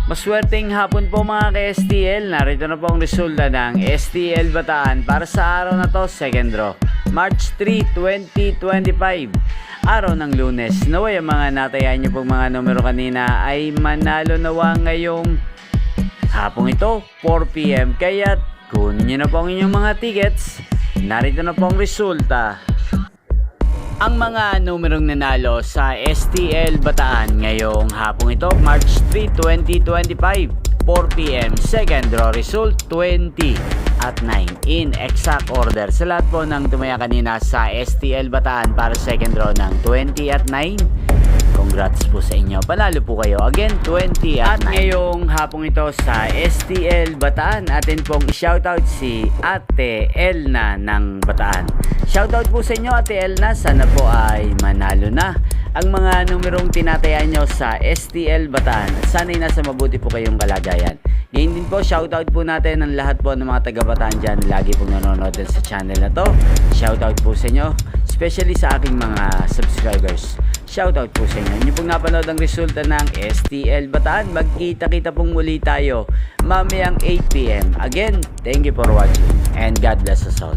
Maswerteng hapon po mga ka-STL. Narito na po ang resulta ng STL Bataan para sa araw na to, second draw, March 3, 2025. Araw ng Lunes. Naway ang mga natayan niyo pong mga numero kanina ay manalo nawa ngayong hapong ito, 4 PM. Kaya kunin niyo na po ang inyong mga tickets. Narito na po ang resulta. Ang mga numerong nanalo sa STL Bataan ngayong hapong ito, March 3, 2025, 4 PM, second draw result 20 at 9 in exact order. Sa lahat po ng tumaya kanina sa STL Bataan para second draw ng 20 at 9, congrats po sa inyo. Panalo po kayo. Again, 20 at 9. At ngayong hapong ito sa STL Bataan, atin pong shoutout si Ate Elna ng Bataan. Shoutout po sa inyo, Ate Elna. Sana po ay manalo na ang mga numerong tinatayan nyo sa STL Bataan. Sana'y nasa mabuti po kayong kalagayan. Ngayon din po, shoutout po natin ang lahat po ng mga taga-Bataan dyan na lagi pong nanonood sa channel na to. Shoutout po sa inyo, especially sa aking mga subscribers. Shoutout po sa inyo. Inyo pong napanood ang resulta ng STL Bataan. Magkita-kita pong muli tayo mamayang 8 PM. Again, thank you for watching and God bless us all.